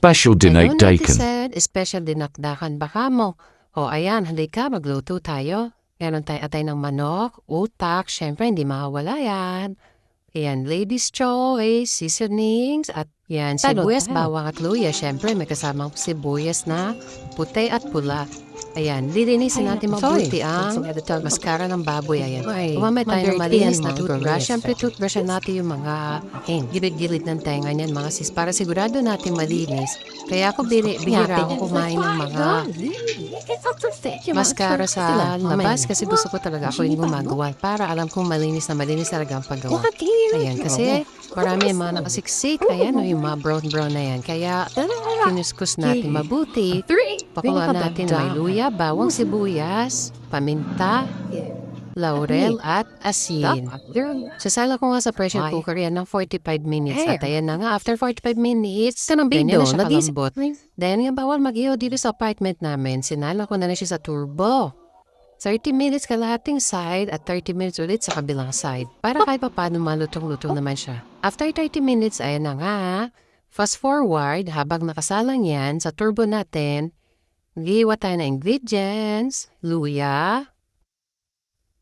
Special dinate dakin. Special dinakdakan baka mo. O ayan, halika, magluto tayo. Meron tayo atay ng manok, utak, syempre hindi mawawala yan. Ayan, ladies choice, seasonings, at yan, sibuyas, bawang at luya. Syempre, may kasamang sibuyas na puti at pula. Ayan, lilinisin natin mabuti ang maskara ng baboy. Ayan, umamay tayo ng malinis na toothbrush. Syempre, toothbrushan natin yung mga gilid-gilid ng tenga niyan, mga sis, para sigurado natin malinis. Kaya ako bihira ako kumain ng mga maskara sa labas kasi gusto ko talaga ako yung gumagawa para alam kong malinis talaga ang paggawa. Ayan, kasi marami yung mga nakasiksik. Ayan, yung mga brown na yan. Kaya, kinuskus natin mabuti. Pakuluan natin may luya, bawang sibuyas, paminta, laurel, at asin. Sasala ko nga sa pressure cooker yan ng 45 minutes. At ayan na nga, after 45 minutes, ganyan na siya kalambot. Then, yung bawal mag-ihaw dito sa apartment namin, sinala ko na siya sa turbo. 30 minutes kalahating side at 30 minutes ulit sa kabilang side. Para kahit pa paano malutong-lutong naman siya. After 30 minutes, ayan na nga. Fast forward, habang nakasalang yan sa turbo natin, gihiwa tayo ng ingredients, luya.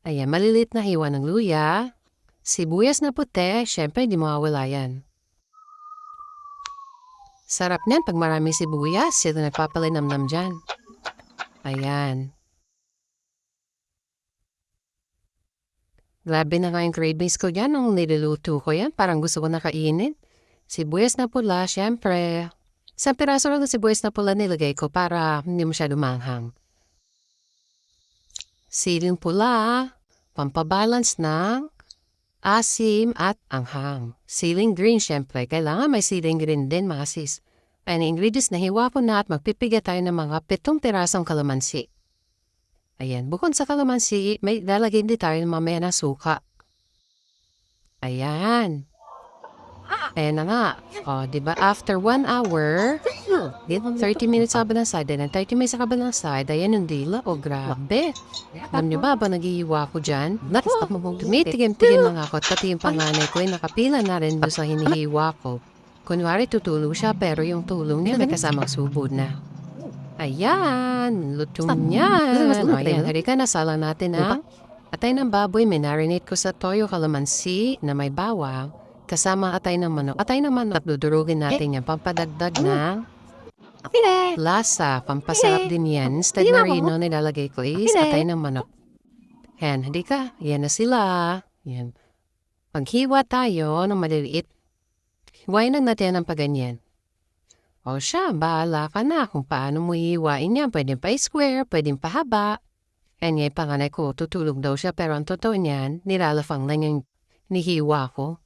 Ayan, malilit na hiwa ng luya. Sibuyas na puti, syempre hindi mawawala yan. Sarap niyan pag maraming sibuyas, ito nagpapalinamnam dyan. Ayan. Grabe na nga yung cravings ko dyan nung niluluto ko yan. Parang gusto ko na kainin. Sibuyas na pula, syempre. Isang piraso lang ng sibuyas na pula nilagay ko para hindi masyado manghang. Siling pula, pampabalance ng asim at anghang. Siling green, syempre. Kailangan may siling green din, mga sis. Ang ingredients na hiwa ko na at magpipiga tayo ng mga 7 pirasong kalamansi. Ayan, bukod sa kalamansi, may lalagay din tayo mamaya na suka. Ayan. Ayan na nga. O, diba? After 1 hour, 30 minutes sa kabilang side, and 30 minutes sa kabilang side, ayan yung dila. O, grabe. Alam nyo ba nag-iiwa ko dyan? Tumitigim-tigim lang ako. Pati yung panganay ko, nakapila na rin doon sa hinihiwa ko. Kunwari, tutulong siya, pero yung tulong niya may kasamang subo na. Ayan, lutong niyan. Ayan, harika, nasala natin ang atay ng baboy. Minarinate ko sa toyo kalamansi na may bawang. Kasama atay ng manok. Atay ng manok, dudurugin natin yan. Pampadagdag ng lasa. Pampasarap din yan. Instead na rino, nilalagay ko is atay ng manok. Ayan, harika. Yan na sila. Yan. Paghiwa tayo ng maliliit, hiwain lang natin ang paganyan. O siya, bahala ka na kung paano mo hihiwain niya. Pwedeng pa square, pwedeng pahaba. Kanya yung panganay ko, tutulog daw siya. Pero ang totoo niyan, nilalafang lang yung nihiwa ko.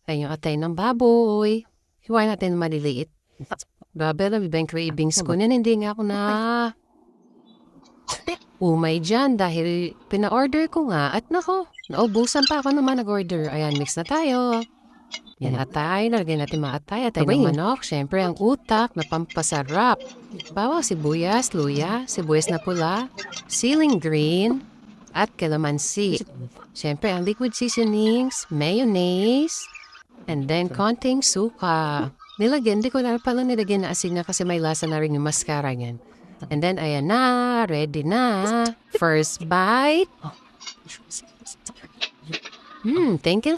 Ay yung atay ng baboy. Hiwain natin maliliit. Grabe lang, ibang cravings ko niyan. Hindi nga ako na umay dyan dahil pina-order ko nga. At nako, naubusan pa ako naman nag-order. Ayan, mix na tayo. Yan atay, nalagyan natin mga atay ng manok, syempre ang utak na pampasarap. Bawang sibuyas, luya, sibuyas na pula, siling green, at kalamansi. Syempre ang liquid seasonings, mayonnaise, and then konting suka. Nilagyan, di ko na pala nilagyan na asin na kasi may lasa na rin yung mascara niyan. And then ayan na, ready na. First bite. Thank you.